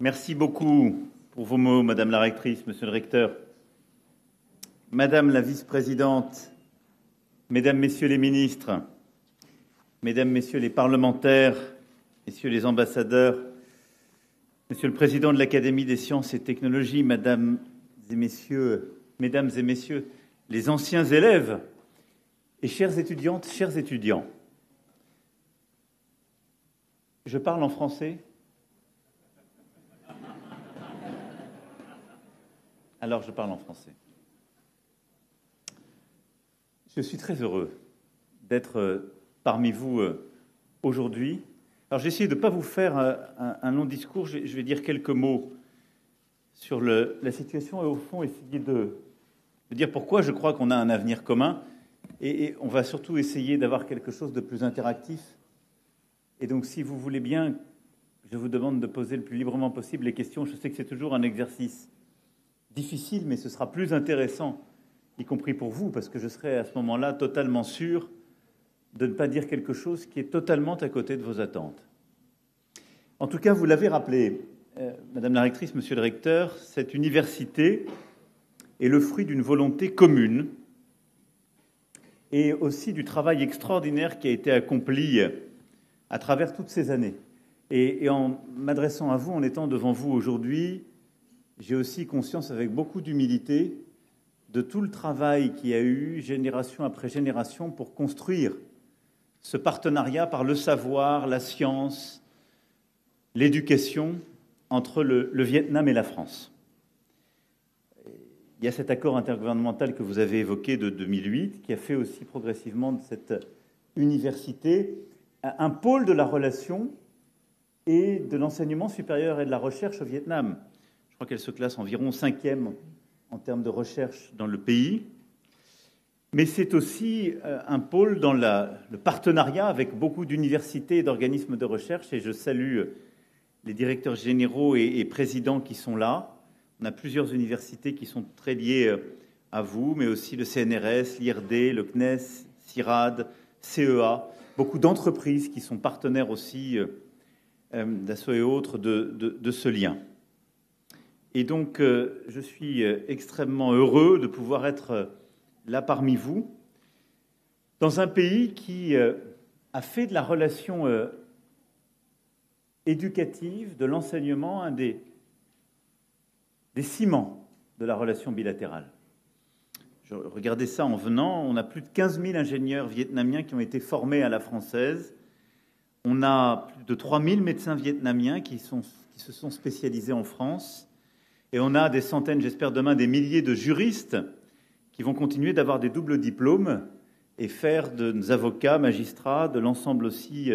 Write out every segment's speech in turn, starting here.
Merci beaucoup pour vos mots, Madame la rectrice, Monsieur le recteur. Madame la vice-présidente, Mesdames, Messieurs les ministres, Mesdames, Messieurs les parlementaires, Messieurs les ambassadeurs, Monsieur le Président de l'Académie des sciences et technologies, Mesdames et Messieurs les anciens élèves et chères étudiantes, chers étudiants. Je parle en français ? Alors je parle en français. Je suis très heureux d'être parmi vous aujourd'hui. Alors j'ai essayé de ne pas vous faire un long discours, je vais dire quelques mots sur la situation et au fond essayer de dire pourquoi je crois qu'on a un avenir commun et on va surtout essayer d'avoir quelque chose de plus interactif. Et donc si vous voulez bien, je vous demande de poser le plus librement possible les questions. Je sais que c'est toujours un exercice difficile, mais ce sera plus intéressant, y compris pour vous, parce que je serai à ce moment-là totalement sûr de ne pas dire quelque chose qui est totalement à côté de vos attentes. En tout cas, vous l'avez rappelé, Madame la rectrice, Monsieur le recteur, cette université est le fruit d'une volonté commune et aussi du travail extraordinaire qui a été accompli à travers toutes ces années. Et en m'adressant à vous, en étant devant vous aujourd'hui, j'ai aussi conscience avec beaucoup d'humilité de tout le travail qu'il y a eu, génération après génération, pour construire ce partenariat par le savoir, la science, l'éducation entre le Vietnam et la France. Il y a cet accord intergouvernemental que vous avez évoqué de 2008, qui a fait aussi progressivement de cette université un pôle de la relation et de l'enseignement supérieur et de la recherche au Vietnam. Je crois qu'elle se classe environ 5e en termes de recherche dans le pays. Mais c'est aussi un pôle dans le partenariat avec beaucoup d'universités et d'organismes de recherche. Et je salue les directeurs généraux et présidents qui sont là. On a plusieurs universités qui sont très liées à vous, mais aussi le CNRS, l'IRD, le CNES, CIRAD, CEA. Beaucoup d'entreprises qui sont partenaires aussi d'Asso et autres de ce lien. Et donc, je suis extrêmement heureux de pouvoir être là parmi vous, dans un pays qui a fait de la relation éducative, de l'enseignement, un des ciments de la relation bilatérale. Je regardais ça en venant, on a plus de 15 000 ingénieurs vietnamiens qui ont été formés à la française. On a plus de 3 000 médecins vietnamiens qui se sont spécialisés en France. Et on a des centaines, j'espère demain, des milliers de juristes qui vont continuer d'avoir des doubles diplômes et faire de nos avocats, magistrats, de l'ensemble aussi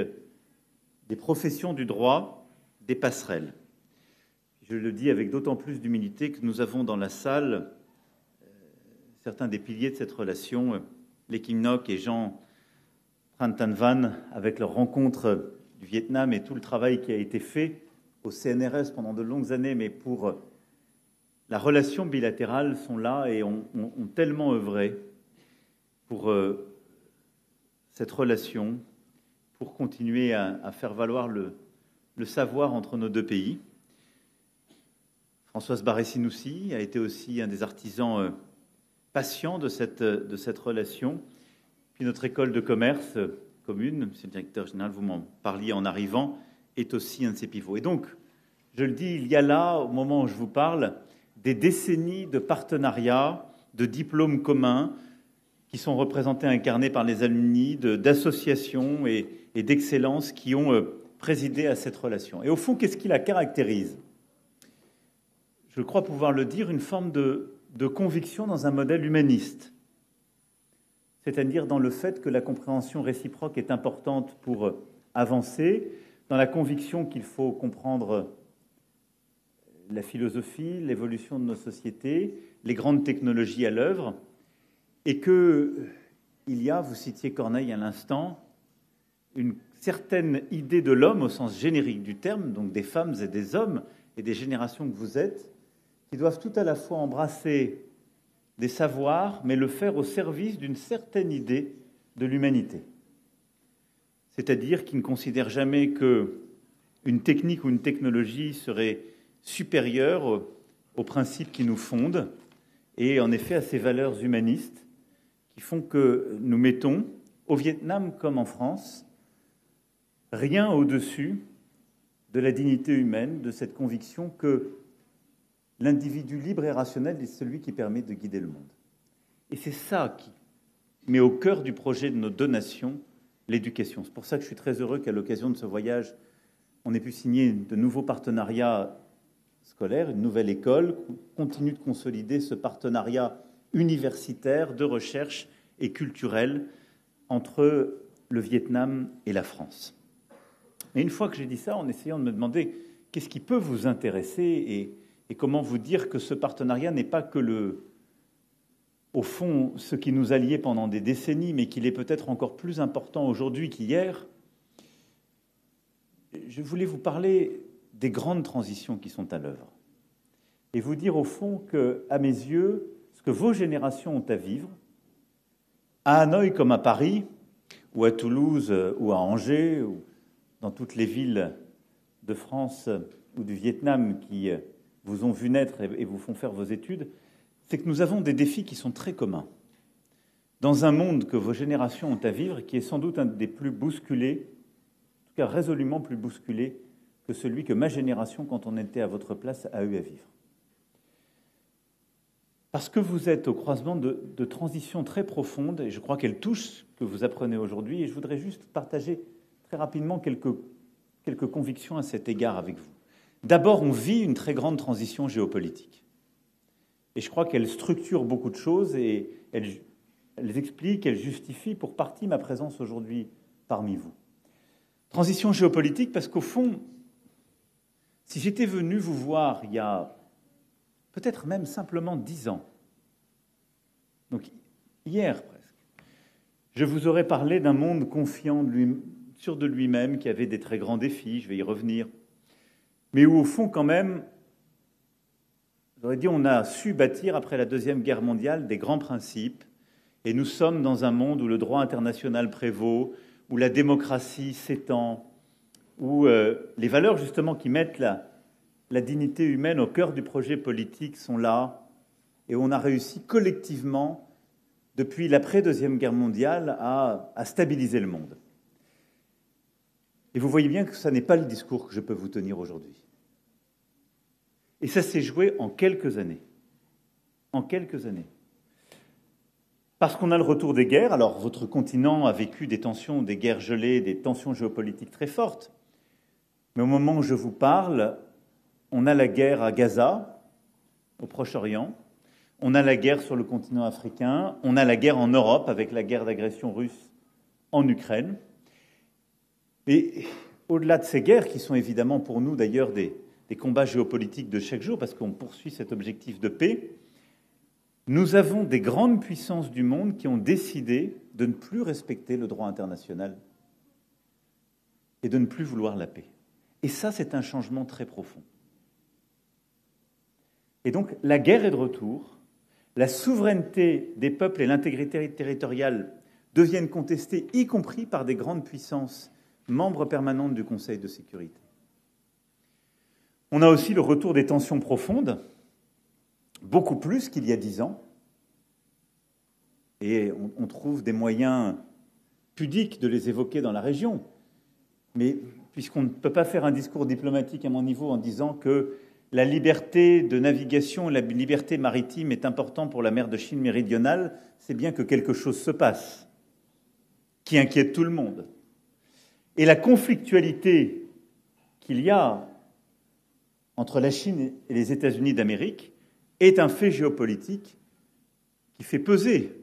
des professions du droit, des passerelles. Je le dis avec d'autant plus d'humilité que nous avons dans la salle certains des piliers de cette relation, les Kim Ngoc et Jean Tran Tan Van, avec leur rencontre du Vietnam et tout le travail qui a été fait au CNRS pendant de longues années, mais pour la relation bilatérale, sont là et ont tellement œuvré pour cette relation, pour continuer à faire valoir le savoir entre nos deux pays. Françoise Barré-Sinoussi a été aussi un des artisans patients de cette relation. Puis notre école de commerce commune, monsieur le directeur général, vous m'en parliez en arrivant, est aussi un de ses pivots. Et donc, je le dis, il y a là, au moment où je vous parle, des décennies de partenariats, de diplômes communs qui sont représentés, incarnés par les alumni, d'associations et d'excellence qui ont présidé à cette relation. Et au fond, qu'est-ce qui la caractérise ? Je crois pouvoir le dire, une forme de conviction dans un modèle humaniste, c'est-à-dire dans le fait que la compréhension réciproque est importante pour avancer, dans la conviction qu'il faut comprendre la philosophie, l'évolution de nos sociétés, les grandes technologies à l'œuvre, et qu'il y a, vous citiez Corneille à l'instant, une certaine idée de l'homme au sens générique du terme, donc des femmes et des hommes et des générations que vous êtes, qui doivent tout à la fois embrasser des savoirs, mais le faire au service d'une certaine idée de l'humanité. C'est-à-dire qui ne considère jamais qu'une technique ou une technologie serait supérieure aux principes qui nous fondent et en effet à ces valeurs humanistes qui font que nous mettons, au Vietnam comme en France, rien au-dessus de la dignité humaine, de cette conviction que l'individu libre et rationnel est celui qui permet de guider le monde. Et c'est ça qui met au cœur du projet de nos deux nations l'éducation. C'est pour ça que je suis très heureux qu'à l'occasion de ce voyage, on ait pu signer de nouveaux partenariats scolaires, une nouvelle école, continue de consolider ce partenariat universitaire, de recherche et culturel entre le Vietnam et la France. Et une fois que j'ai dit ça, en essayant de me demander qu'est-ce qui peut vous intéresser et comment vous dire que ce partenariat n'est pas que au fond, ce qui nous a liés pendant des décennies, mais qu'il est peut-être encore plus important aujourd'hui qu'hier, je voulais vous parler des grandes transitions qui sont à l'œuvre. Et vous dire au fond qu'à mes yeux, ce que vos générations ont à vivre, à Hanoï comme à Paris, ou à Toulouse, ou à Angers, ou dans toutes les villes de France ou du Vietnam qui vous ont vu naître et vous font faire vos études, c'est que nous avons des défis qui sont très communs. Dans un monde que vos générations ont à vivre, qui est sans doute un des plus bousculés, en tout cas résolument plus bousculé que celui que ma génération, quand on était à votre place, a eu à vivre. Parce que vous êtes au croisement de transitions très profondes, et je crois qu'elles touchent ce que vous apprenez aujourd'hui, et je voudrais juste partager très rapidement quelques convictions à cet égard avec vous. D'abord, on vit une très grande transition géopolitique. Et je crois qu'elle structure beaucoup de choses et elle explique, elle justifie pour partie ma présence aujourd'hui parmi vous. Transition géopolitique parce qu'au fond, si j'étais venu vous voir il y a peut-être même simplement 10 ans, donc hier presque, je vous aurais parlé d'un monde confiant, sûr de lui-même, qui avait des très grands défis, je vais y revenir, mais où au fond quand même, j'aurais dit, on a su bâtir, après la Deuxième Guerre mondiale, des grands principes, et nous sommes dans un monde où le droit international prévaut, où la démocratie s'étend, où les valeurs, justement, qui mettent la dignité humaine au cœur du projet politique sont là, et où on a réussi collectivement, depuis l'après-Deuxième Guerre mondiale, à stabiliser le monde. Et vous voyez bien que ce n'est pas le discours que je peux vous tenir aujourd'hui. Et ça s'est joué en quelques années. En quelques années. Parce qu'on a le retour des guerres. Alors, votre continent a vécu des tensions, des guerres gelées, des tensions géopolitiques très fortes. Mais au moment où je vous parle, on a la guerre à Gaza, au Proche-Orient. On a la guerre sur le continent africain. On a la guerre en Europe, avec la guerre d'agression russe en Ukraine. Et au-delà de ces guerres, qui sont évidemment pour nous d'ailleurs des combats géopolitiques de chaque jour, parce qu'on poursuit cet objectif de paix, nous avons des grandes puissances du monde qui ont décidé de ne plus respecter le droit international et de ne plus vouloir la paix. Et ça, c'est un changement très profond. Et donc, la guerre est de retour, la souveraineté des peuples et l'intégrité territoriale deviennent contestées, y compris par des grandes puissances membres permanentes du Conseil de sécurité. On a aussi le retour des tensions profondes, beaucoup plus qu'il y a 10 ans. Et on trouve des moyens pudiques de les évoquer dans la région. Mais puisqu'on ne peut pas faire un discours diplomatique à mon niveau en disant que la liberté de navigation, la liberté maritime est importante pour la mer de Chine méridionale, c'est bien que quelque chose se passe, qui inquiète tout le monde. Et la conflictualité qu'il y a entre la Chine et les États-Unis d'Amérique est un fait géopolitique qui fait peser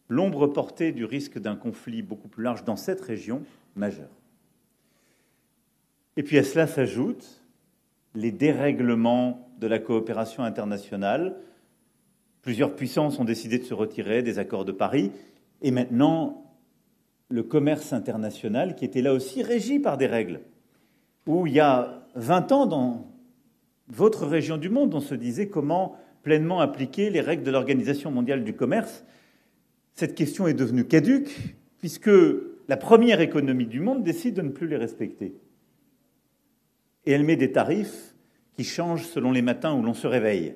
l'ombre portée du risque d'un conflit beaucoup plus large dans cette région majeure. Et puis à cela s'ajoutent les dérèglements de la coopération internationale. Plusieurs puissances ont décidé de se retirer des accords de Paris, et maintenant le commerce international qui était là aussi régi par des règles, où il y a 20 ans, dans votre région du monde, on se disait comment pleinement appliquer les règles de l'Organisation mondiale du commerce. cette question est devenue caduque, puisque la première économie du monde décide de ne plus les respecter. Et elle met des tarifs qui changent selon les matins où l'on se réveille.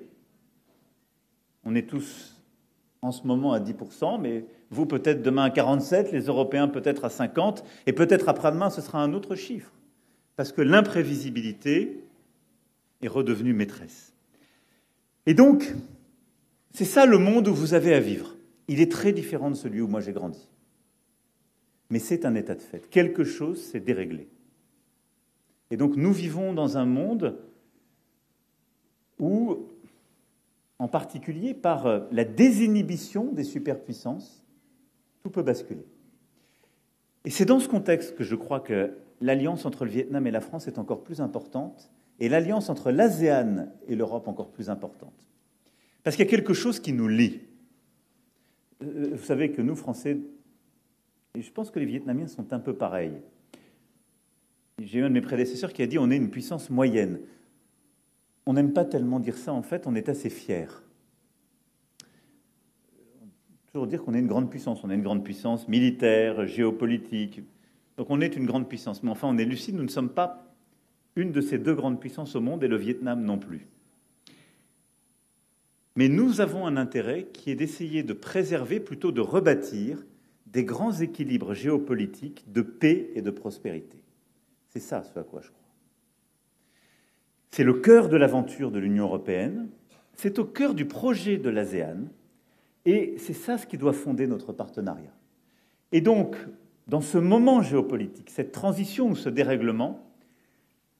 On est tous en ce moment à 10%, mais vous peut-être demain à 47%, les Européens peut-être à 50%, et peut-être après-demain ce sera un autre chiffre. Parce que l'imprévisibilité est redevenue maîtresse. Et donc, c'est ça le monde où vous avez à vivre. Il est très différent de celui où moi j'ai grandi. Mais c'est un état de fait. Quelque chose s'est déréglé. Et donc nous vivons dans un monde où, en particulier par la désinhibition des superpuissances, tout peut basculer. Et c'est dans ce contexte que je crois que l'alliance entre le Vietnam et la France est encore plus importante, et l'alliance entre l'ASEAN et l'Europe encore plus importante. Parce qu'il y a quelque chose qui nous lie. Vous savez que nous, Français, et je pense que les Vietnamiens sont un peu pareils. J'ai eu un de mes prédécesseurs qui a dit « on est une puissance moyenne ». On n'aime pas tellement dire ça, en fait, on est assez fiers. On peut toujours dire qu'on est une grande puissance. On est une grande puissance militaire, géopolitique. Donc on est une grande puissance. Mais enfin, on est lucide, nous ne sommes pas une de ces deux grandes puissances au monde, et le Vietnam non plus. Mais nous avons un intérêt qui est d'essayer de préserver, plutôt de rebâtir, des grands équilibres géopolitiques de paix et de prospérité. C'est ça ce à quoi je crois. C'est le cœur de l'aventure de l'Union européenne, c'est au cœur du projet de l'ASEAN, et c'est ça ce qui doit fonder notre partenariat. Et donc, dans ce moment géopolitique, cette transition ou ce dérèglement,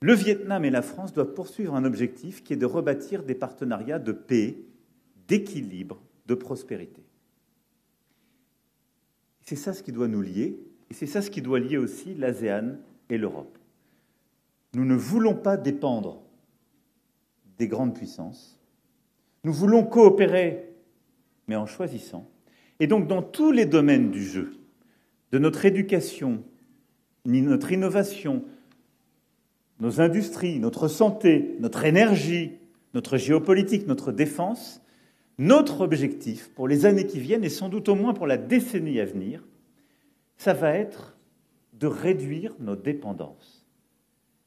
le Vietnam et la France doivent poursuivre un objectif qui est de rebâtir des partenariats de paix, d'équilibre, de prospérité. C'est ça ce qui doit nous lier, et c'est ça ce qui doit lier aussi l'ASEAN et l'Europe. Nous ne voulons pas dépendre des grandes puissances. Nous voulons coopérer, mais en choisissant. Et donc, dans tous les domaines du jeu, de notre éducation, notre innovation, nos industries, notre santé, notre énergie, notre géopolitique, notre défense, notre objectif pour les années qui viennent, et sans doute au moins pour la décennie à venir, ça va être de réduire nos dépendances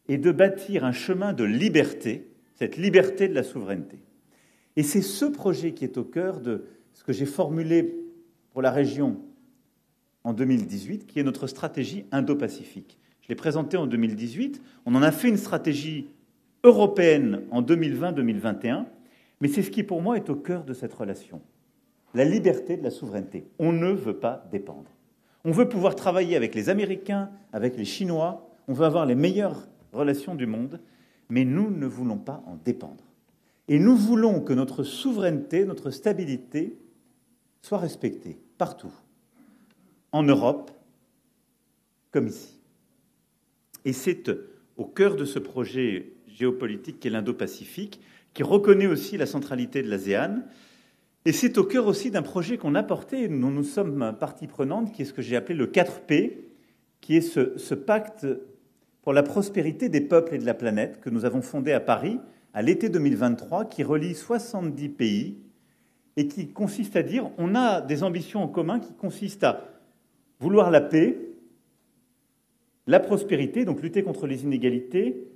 et de bâtir un chemin de liberté, cette liberté de la souveraineté. Et c'est ce projet qui est au cœur de ce que j'ai formulé pour la région en 2018, qui est notre stratégie Indo-Pacifique. Je l'ai présenté en 2018, on en a fait une stratégie européenne en 2020-2021, mais c'est ce qui pour moi est au cœur de cette relation. La liberté de la souveraineté. On ne veut pas dépendre. On veut pouvoir travailler avec les Américains, avec les Chinois, on veut avoir les meilleures relations du monde, mais nous ne voulons pas en dépendre. Et nous voulons que notre souveraineté, notre stabilité soit respectée partout, en Europe comme ici. Et c'est au cœur de ce projet géopolitique qu'est l'Indo-Pacifique, qui reconnaît aussi la centralité de l'ASEAN, et c'est au cœur aussi d'un projet qu'on a porté, dont nous sommes partie prenante, qui est ce que j'ai appelé le 4P, qui est ce pacte pour la prospérité des peuples et de la planète que nous avons fondé à Paris à l'été 2023, qui relie 70 pays et qui consiste à dire on a des ambitions en commun qui consistent à vouloir la paix, la prospérité, donc lutter contre les inégalités,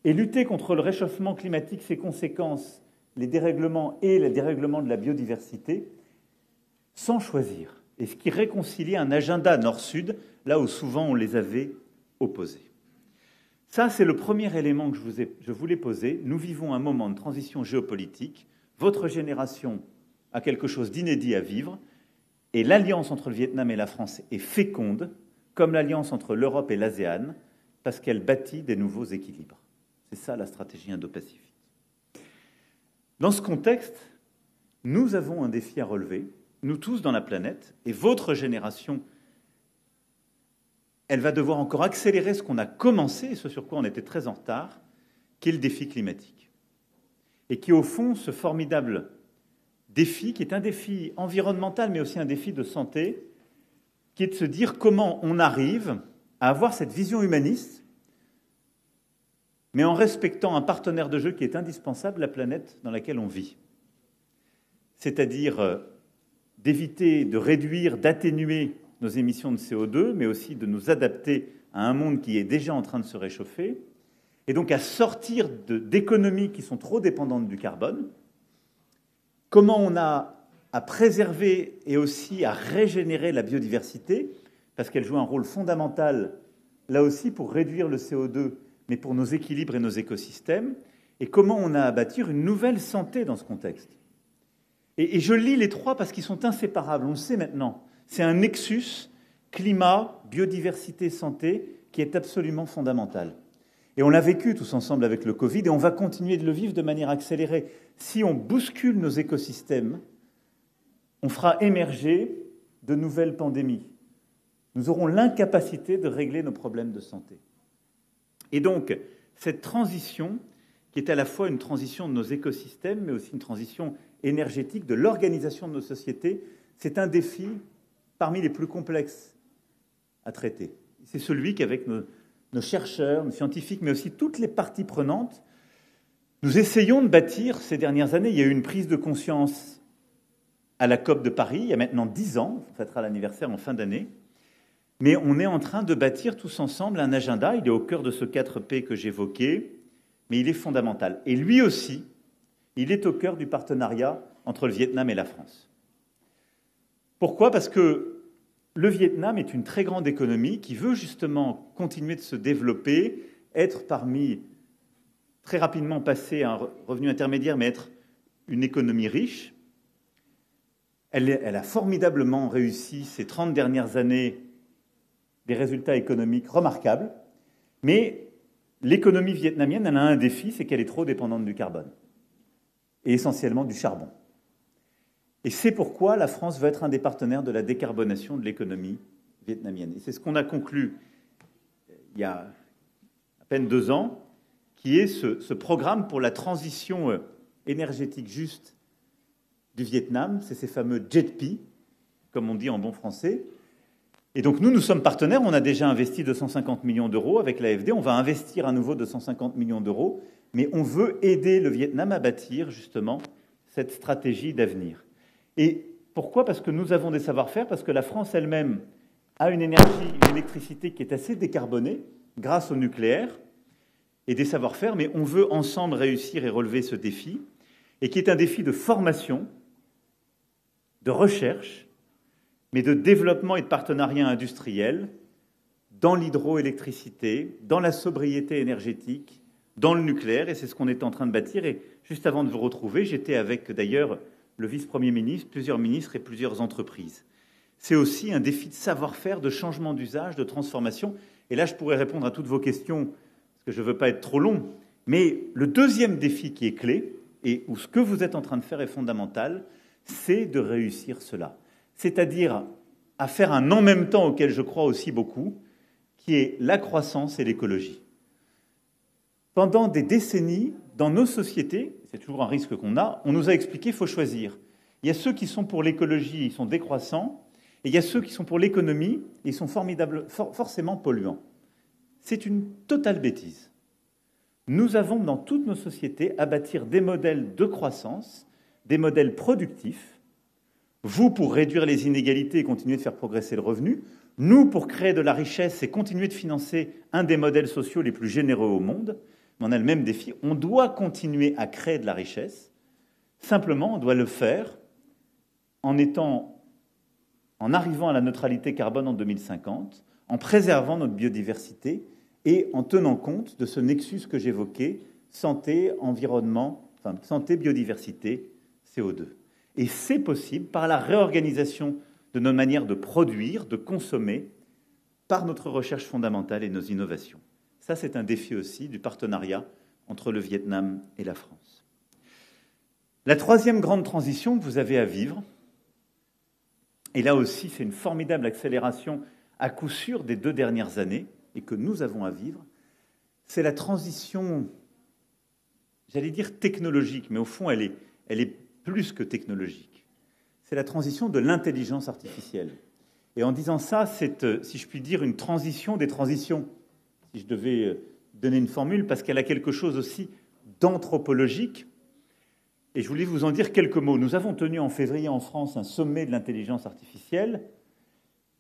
et lutter contre le réchauffement climatique, ses conséquences, les dérèglements et les dérèglements de la biodiversité, sans choisir. Et ce qui réconcilie un agenda nord-sud, là où souvent on les avait opposés. Ça, c'est le premier élément que je voulais poser. Nous vivons un moment de transition géopolitique. Votre génération a quelque chose d'inédit à vivre. Et l'alliance entre le Vietnam et la France est féconde, comme l'alliance entre l'Europe et l'ASEAN, parce qu'elle bâtit des nouveaux équilibres. C'est ça la stratégie Indo-Pacifique. Dans ce contexte, nous avons un défi à relever, nous tous dans la planète, et votre génération, elle va devoir encore accélérer ce qu'on a commencé, et ce sur quoi on était très en retard, qui est le défi climatique. Et qui, au fond, ce formidable défi, qui est un défi environnemental, mais aussi un défi de santé, qui est de se dire comment on arrive à avoir cette vision humaniste, mais en respectant un partenaire de jeu qui est indispensable, la planète dans laquelle on vit. C'est-à-dire d'éviter, de réduire, d'atténuer nos émissions de CO2, mais aussi de nous adapter à un monde qui est déjà en train de se réchauffer, et donc à sortir d'économies qui sont trop dépendantes du carbone. Comment on a à préserver et aussi à régénérer la biodiversité, parce qu'elle joue un rôle fondamental, là aussi, pour réduire le CO2, mais pour nos équilibres et nos écosystèmes, et comment on a à bâtir une nouvelle santé dans ce contexte. Et je lis les trois parce qu'ils sont inséparables, on le sait maintenant. C'est un nexus climat, biodiversité, santé qui est absolument fondamental. Et on l'a vécu tous ensemble avec le Covid, et on va continuer de le vivre de manière accélérée. Si on bouscule nos écosystèmes, on fera émerger de nouvelles pandémies. Nous aurons l'incapacité de régler nos problèmes de santé. Et donc, cette transition, qui est à la fois une transition de nos écosystèmes, mais aussi une transition énergétique de l'organisation de nos sociétés, c'est un défi parmi les plus complexes à traiter. C'est celui qu'avec nos chercheurs, nos scientifiques, mais aussi toutes les parties prenantes, nous essayons de bâtir ces dernières années. Il y a eu une prise de conscience à la COP de Paris, il y a maintenant 10 ans, on fêtera l'anniversaire en fin d'année, mais on est en train de bâtir tous ensemble un agenda. Il est au cœur de ce 4P que j'évoquais, mais il est fondamental. Et lui aussi, il est au cœur du partenariat entre le Vietnam et la France. Pourquoi ? Parce que le Vietnam est une très grande économie qui veut justement continuer de se développer, être très rapidement passer à un revenu intermédiaire, mais être une économie riche. Elle a formidablement réussi ces 30 dernières années des résultats économiques remarquables, mais l'économie vietnamienne, elle a un défi, c'est qu'elle est trop dépendante du carbone, et essentiellement du charbon. Et c'est pourquoi la France veut être un des partenaires de la décarbonation de l'économie vietnamienne. Et c'est ce qu'on a conclu il y a à peine 2 ans, qui est ce programme pour la transition énergétique juste du Vietnam. C'est ces fameux JETP, comme on dit en bon français. Et donc nous sommes partenaires, on a déjà investi 250 millions d'euros avec l'AFD, on va investir à nouveau 250 millions d'euros, mais on veut aider le Vietnam à bâtir justement cette stratégie d'avenir. Et pourquoi ? Parce que nous avons des savoir-faire, parce que la France elle-même a une électricité qui est assez décarbonée grâce au nucléaire et des savoir-faire, mais on veut ensemble réussir et relever ce défi, et qui est un défi de formation, de recherche, mais de développement et de partenariat industriel dans l'hydroélectricité, dans la sobriété énergétique, dans le nucléaire, et c'est ce qu'on est en train de bâtir. Et juste avant de vous retrouver, j'étais avec d'ailleurs le vice-premier ministre, plusieurs ministres et plusieurs entreprises. C'est aussi un défi de savoir-faire, de changement d'usage, de transformation. Et là, je pourrais répondre à toutes vos questions, parce que je ne veux pas être trop long, mais le deuxième défi qui est clé, et où ce que vous êtes en train de faire est fondamental, c'est de réussir cela. C'est-à-dire à faire un en même temps auquel je crois aussi beaucoup, qui est la croissance et l'écologie. Pendant des décennies, dans nos sociétés, c'est toujours un risque qu'on a, on nous a expliqué qu'il faut choisir. Il y a ceux qui sont pour l'écologie, ils sont décroissants, et il y a ceux qui sont pour l'économie, et ils sont forcément polluants. C'est une totale bêtise. Nous avons dans toutes nos sociétés à bâtir des modèles de croissance, des modèles productifs, vous pour réduire les inégalités et continuer de faire progresser le revenu, nous pour créer de la richesse et continuer de financer un des modèles sociaux les plus généreux au monde. Mais on a le même défi, on doit continuer à créer de la richesse, simplement on doit le faire en arrivant à la neutralité carbone en 2050, en préservant notre biodiversité et en tenant compte de ce nexus que j'évoquais, santé, environnement, santé, biodiversité, CO2. Et c'est possible par la réorganisation de nos manières de produire, de consommer, par notre recherche fondamentale et nos innovations. Ça, c'est un défi aussi du partenariat entre le Vietnam et la France. La troisième grande transition que vous avez à vivre, et là aussi, c'est une formidable accélération à coup sûr des 2 dernières années, et que nous avons à vivre, c'est la transition, j'allais dire technologique, mais au fond, elle est plus que technologique. C'est la transition de l'intelligence artificielle. Et en disant ça, c'est, si je puis dire, une transition des transitions, si je devais donner une formule, parce qu'elle a quelque chose aussi d'anthropologique. Et je voulais vous en dire quelques mots. Nous avons tenu en février en France un sommet de l'intelligence artificielle.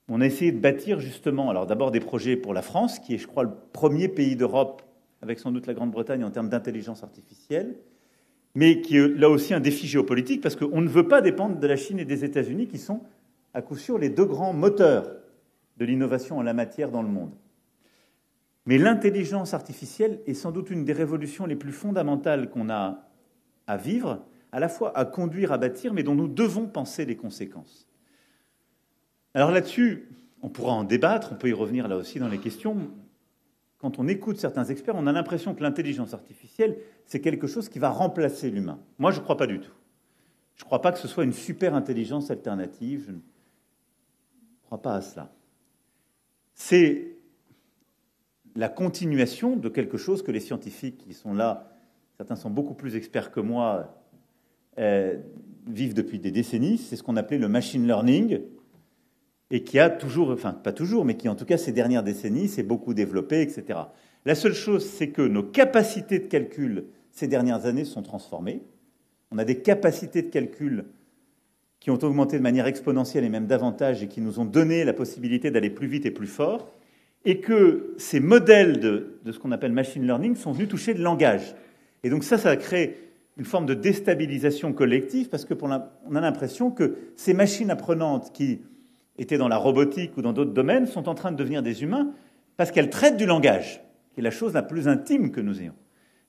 On a essayé de bâtir justement, alors d'abord des projets pour la France, qui est, je crois, le premier pays d'Europe, avec sans doute la Grande-Bretagne en termes d'intelligence artificielle, mais qui est là aussi un défi géopolitique, parce qu'on ne veut pas dépendre de la Chine et des États-Unis, qui sont à coup sûr les deux grands moteurs de l'innovation en la matière dans le monde. Mais l'intelligence artificielle est sans doute une des révolutions les plus fondamentales qu'on a à vivre, à la fois à conduire, à bâtir, mais dont nous devons penser les conséquences. Alors là-dessus, on pourra en débattre, on peut y revenir là aussi dans les questions. Quand on écoute certains experts, on a l'impression que l'intelligence artificielle, c'est quelque chose qui va remplacer l'humain. Moi, je ne crois pas du tout. Je ne crois pas que ce soit une super intelligence alternative. Je ne crois pas à cela. C'est la continuation de quelque chose que les scientifiques qui sont là, certains sont beaucoup plus experts que moi, vivent depuis des décennies. C'est ce qu'on appelait le machine learning, et qui a toujours, enfin pas toujours, mais qui en tout cas ces dernières décennies s'est beaucoup développé, etc. La seule chose, c'est que nos capacités de calcul ces dernières années sont transformées. On a des capacités de calcul qui ont augmenté de manière exponentielle et même davantage, et qui nous ont donné la possibilité d'aller plus vite et plus fort, et que ces modèles de ce qu'on appelle machine learning sont venus toucher le langage. Et donc ça a créé une forme de déstabilisation collective, parce que on a l'impression que ces machines apprenantes qui étaient dans la robotique ou dans d'autres domaines sont en train de devenir des humains, parce qu'elles traitent du langage, qui est la chose la plus intime que nous ayons.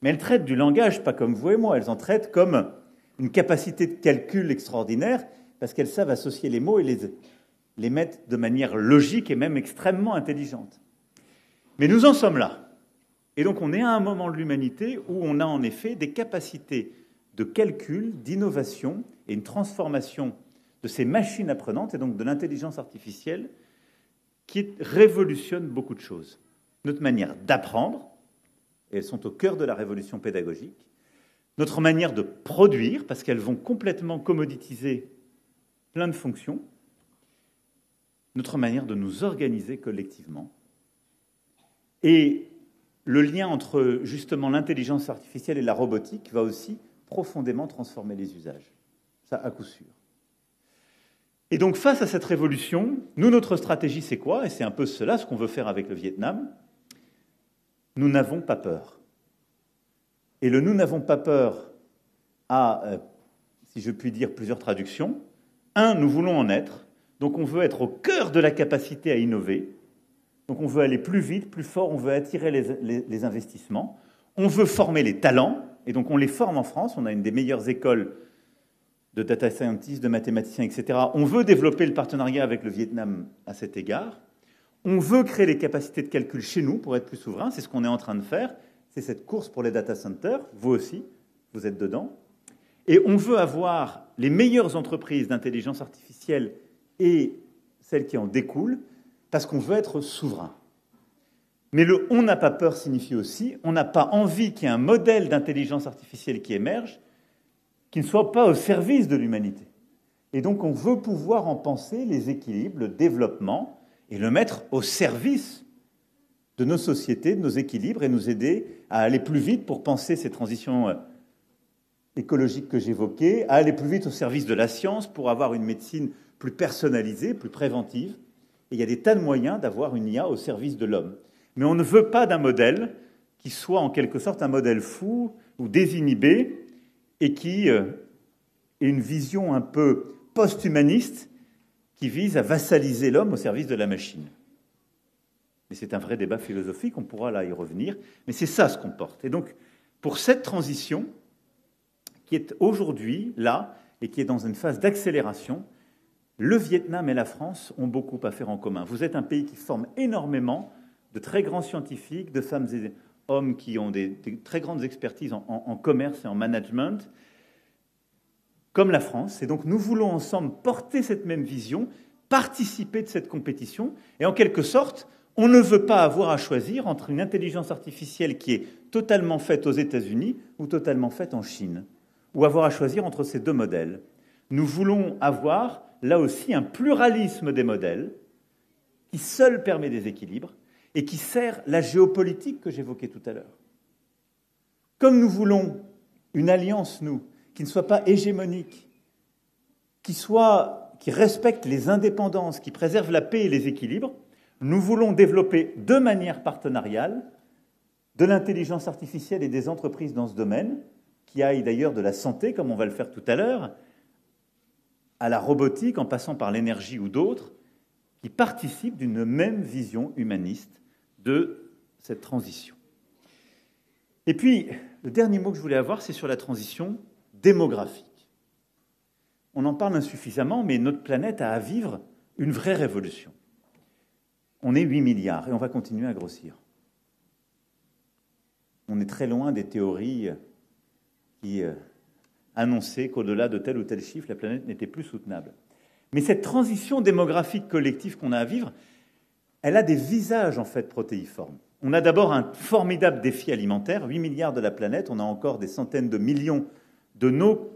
Mais elles traitent du langage pas comme vous et moi, elles en traitent comme une capacité de calcul extraordinaire, parce qu'elles savent associer les mots et les mettre de manière logique et même extrêmement intelligente. Mais nous en sommes là. Et donc on est à un moment de l'humanité où on a en effet des capacités de calcul, d'innovation et une transformation de ces machines apprenantes et donc de l'intelligence artificielle qui révolutionne beaucoup de choses. Notre manière d'apprendre, et elles sont au cœur de la révolution pédagogique, notre manière de produire, parce qu'elles vont complètement commoditiser plein de fonctions, notre manière de nous organiser collectivement, et le lien entre justement l'intelligence artificielle et la robotique va aussi profondément transformer les usages. Ça, à coup sûr. Et donc, face à cette révolution, nous, notre stratégie, c'est quoi? Et c'est un peu cela, ce qu'on veut faire avec le Vietnam. Nous n'avons pas peur. Et le « nous n'avons pas peur » a, si je puis dire, plusieurs traductions. Un, nous voulons en être. Donc, on veut être au cœur de la capacité à innover. Donc, on veut aller plus vite, plus fort, on veut attirer les investissements. On veut former les talents. Et donc, on les forme en France. On a une des meilleures écoles de data scientists, de mathématiciens, etc. On veut développer le partenariat avec le Vietnam à cet égard. On veut créer les capacités de calcul chez nous pour être plus souverain. C'est ce qu'on est en train de faire. C'est cette course pour les data centers. Vous aussi, vous êtes dedans. Et on veut avoir les meilleures entreprises d'intelligence artificielle et celles qui en découlent, parce qu'on veut être souverain. Mais le « on n'a pas peur » signifie aussi on n'a pas envie qu'il y ait un modèle d'intelligence artificielle qui émerge qui ne soit pas au service de l'humanité. Et donc on veut pouvoir en penser les équilibres, le développement, et le mettre au service de nos sociétés, de nos équilibres, et nous aider à aller plus vite pour penser ces transitions écologiques que j'évoquais, à aller plus vite au service de la science pour avoir une médecine plus personnalisée, plus préventive. Et il y a des tas de moyens d'avoir une IA au service de l'homme. Mais on ne veut pas d'un modèle qui soit en quelque sorte un modèle fou ou désinhibé et qui ait une vision un peu post-humaniste qui vise à vassaliser l'homme au service de la machine. Mais c'est un vrai débat philosophique, on pourra là y revenir, mais c'est ça ce qu'on porte. Et donc, pour cette transition, qui est aujourd'hui là, et qui est dans une phase d'accélération, le Vietnam et la France ont beaucoup à faire en commun. Vous êtes un pays qui forme énormément de très grands scientifiques, de femmes et hommes qui ont des très grandes expertises en commerce et en management, comme la France. Et donc nous voulons ensemble porter cette même vision, participer de cette compétition, et en quelque sorte, on ne veut pas avoir à choisir entre une intelligence artificielle qui est totalement faite aux États-Unis ou totalement faite en Chine, ou avoir à choisir entre ces deux modèles. Nous voulons avoir, là aussi, un pluralisme des modèles qui seul permet des équilibres et qui sert la géopolitique que j'évoquais tout à l'heure. Comme nous voulons une alliance, nous, qui ne soit pas hégémonique, qui respecte les indépendances, qui préserve la paix et les équilibres. Nous voulons développer de manière partenariale de l'intelligence artificielle et des entreprises dans ce domaine, qui aillent d'ailleurs de la santé, comme on va le faire tout à l'heure, à la robotique, en passant par l'énergie ou d'autres, qui participent d'une même vision humaniste de cette transition. Et puis, le dernier mot que je voulais avoir, c'est sur la transition démographique. On en parle insuffisamment, mais notre planète a à vivre une vraie révolution. On est 8 milliards et on va continuer à grossir. On est très loin des théories qui annonçaient qu'au-delà de tel ou tel chiffre, la planète n'était plus soutenable. Mais cette transition démographique collective qu'on a à vivre, elle a des visages en fait protéiformes. On a d'abord un formidable défi alimentaire, 8 milliards de la planète, on a encore des centaines de millions de nos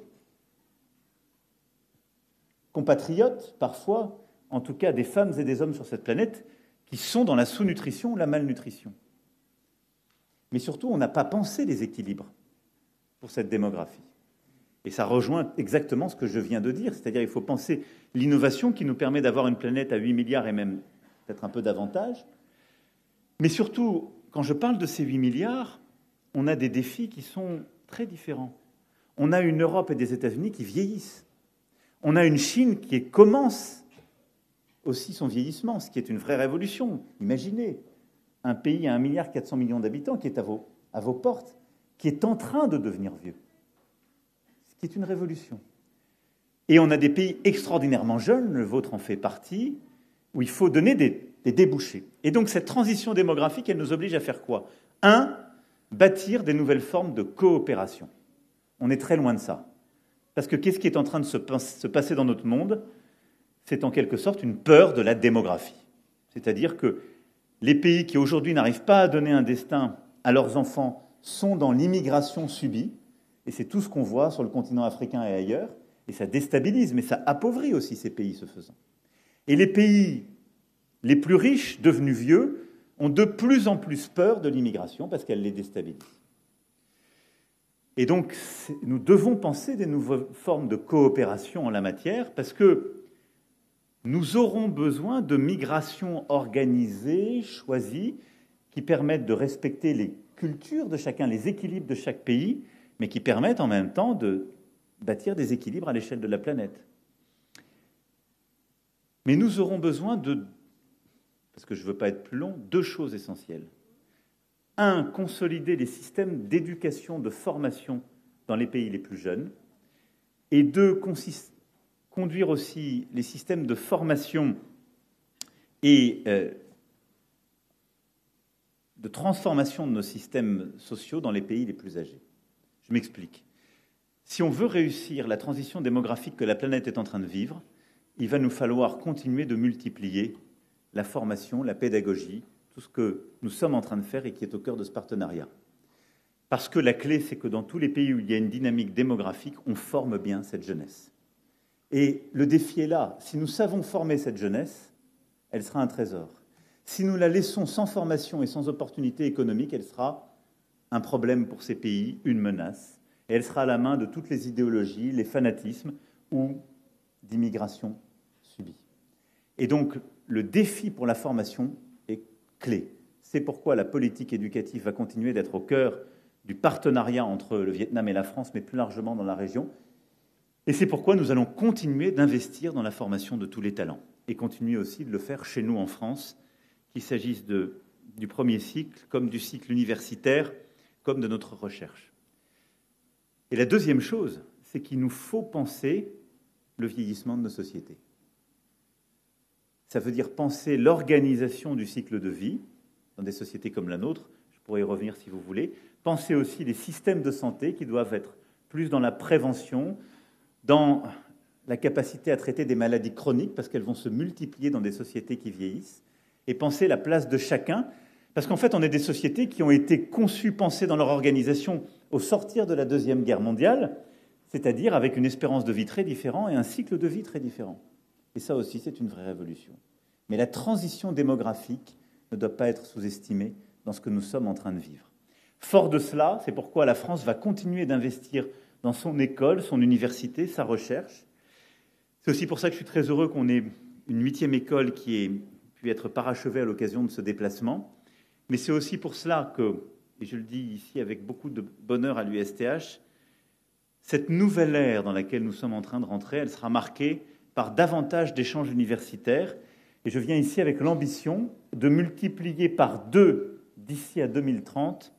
compatriotes, parfois, en tout cas des femmes et des hommes sur cette planète, qui sont dans la sous-nutrition ou la malnutrition. Mais surtout, on n'a pas pensé les équilibres pour cette démographie. Et ça rejoint exactement ce que je viens de dire, c'est-à-dire qu'il faut penser l'innovation qui nous permet d'avoir une planète à 8 milliards et même peut-être un peu davantage. Mais surtout, quand je parle de ces 8 milliards, on a des défis qui sont très différents. On a une Europe et des États-Unis qui vieillissent. On a une Chine qui commence aussi son vieillissement, ce qui est une vraie révolution. Imaginez, un pays à 1,4 milliard d'habitants qui est à vos portes, qui est en train de devenir vieux. Ce qui est une révolution. Et on a des pays extraordinairement jeunes, le vôtre en fait partie, où il faut donner des débouchés. Et donc cette transition démographique, elle nous oblige à faire quoi ? Bâtir des nouvelles formes de coopération. On est très loin de ça. Parce que qu'est-ce qui est en train de se passer dans notre monde ? C'est en quelque sorte une peur de la démographie. C'est-à-dire que les pays qui aujourd'hui n'arrivent pas à donner un destin à leurs enfants sont dans l'immigration subie, et c'est tout ce qu'on voit sur le continent africain et ailleurs, et ça déstabilise, mais ça appauvrit aussi ces pays ce faisant. Et les pays les plus riches, devenus vieux, ont de plus en plus peur de l'immigration parce qu'elle les déstabilise. Et donc, nous devons penser des nouvelles formes de coopération en la matière parce que nous aurons besoin de migrations organisées, choisies, qui permettent de respecter les cultures de chacun, les équilibres de chaque pays, mais qui permettent en même temps de bâtir des équilibres à l'échelle de la planète. Mais nous aurons besoin de, parce que je ne veux pas être plus long, 2 choses essentielles. 1, consolider les systèmes d'éducation, de formation dans les pays les plus jeunes. Et 2, conduire aussi les systèmes de formation et de transformation de nos systèmes sociaux dans les pays les plus âgés. Je m'explique. Si on veut réussir la transition démographique que la planète est en train de vivre, il va nous falloir continuer de multiplier la formation, la pédagogie, tout ce que nous sommes en train de faire et qui est au cœur de ce partenariat. Parce que la clé, c'est que dans tous les pays où il y a une dynamique démographique, on forme bien cette jeunesse. Et le défi est là. Si nous savons former cette jeunesse, elle sera un trésor. Si nous la laissons sans formation et sans opportunité économique, elle sera un problème pour ces pays, une menace. Et elle sera à la main de toutes les idéologies, les fanatismes ou d'immigration subie. Et donc, le défi pour la formation est clé. C'est pourquoi la politique éducative va continuer d'être au cœur du partenariat entre le Vietnam et la France, mais plus largement dans la région. Et c'est pourquoi nous allons continuer d'investir dans la formation de tous les talents et continuer aussi de le faire chez nous en France, qu'il s'agisse du premier cycle, comme du cycle universitaire, comme de notre recherche. Et la deuxième chose, c'est qu'il nous faut penser le vieillissement de nos sociétés. Ça veut dire penser l'organisation du cycle de vie dans des sociétés comme la nôtre, je pourrais y revenir si vous voulez, penser aussi les systèmes de santé qui doivent être plus dans la prévention, dans la capacité à traiter des maladies chroniques, parce qu'elles vont se multiplier dans des sociétés qui vieillissent, et penser la place de chacun, parce qu'en fait, on est des sociétés qui ont été conçues, pensées dans leur organisation au sortir de la Deuxième Guerre mondiale, c'est-à-dire avec une espérance de vie très différente et un cycle de vie très différent. Et ça aussi, c'est une vraie révolution. Mais la transition démographique ne doit pas être sous-estimée dans ce que nous sommes en train de vivre. Fort de cela, c'est pourquoi la France va continuer d'investir dans son école, son université, sa recherche. C'est aussi pour ça que je suis très heureux qu'on ait une 8e école qui ait pu être parachevée à l'occasion de ce déplacement. Mais c'est aussi pour cela que, et je le dis ici avec beaucoup de bonheur à l'USTH, cette nouvelle ère dans laquelle nous sommes en train de rentrer, elle sera marquée par davantage d'échanges universitaires. Et je viens ici avec l'ambition de multiplier par 2 d'ici à 2030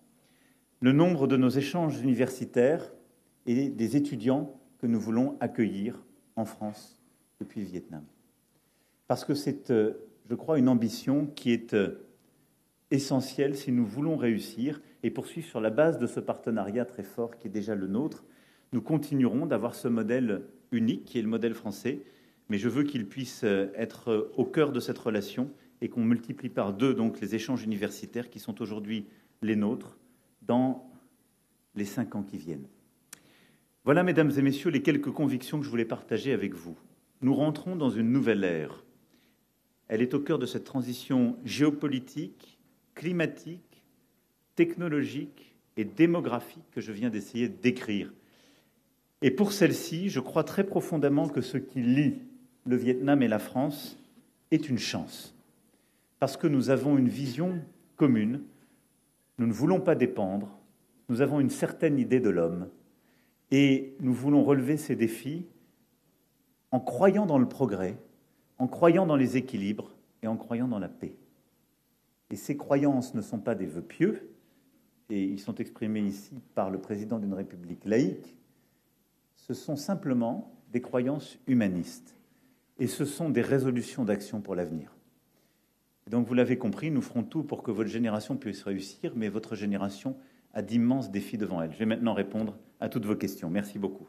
le nombre de nos échanges universitaires et des étudiants que nous voulons accueillir en France depuis le Vietnam. Parce que c'est, je crois, une ambition qui est essentielle si nous voulons réussir et poursuivre sur la base de ce partenariat très fort qui est déjà le nôtre. Nous continuerons d'avoir ce modèle unique qui est le modèle français, mais je veux qu'il puisse être au cœur de cette relation et qu'on multiplie par 2 donc les échanges universitaires qui sont aujourd'hui les nôtres dans les 5 ans qui viennent. Voilà, mesdames et messieurs, les quelques convictions que je voulais partager avec vous. Nous rentrons dans une nouvelle ère. Elle est au cœur de cette transition géopolitique, climatique, technologique et démographique que je viens d'essayer de décrire. Et pour celle-ci, je crois très profondément que ce qui lie le Vietnam et la France est une chance. Parce que nous avons une vision commune, nous ne voulons pas dépendre, nous avons une certaine idée de l'homme, et nous voulons relever ces défis en croyant dans le progrès, en croyant dans les équilibres et en croyant dans la paix. Et ces croyances ne sont pas des vœux pieux, et ils sont exprimés ici par le président d'une république laïque, ce sont simplement des croyances humanistes, et ce sont des résolutions d'action pour l'avenir. Donc vous l'avez compris, nous ferons tout pour que votre génération puisse réussir, mais votre génération a d'immenses défis devant elle. Je vais maintenant répondre à toutes vos questions. Merci beaucoup.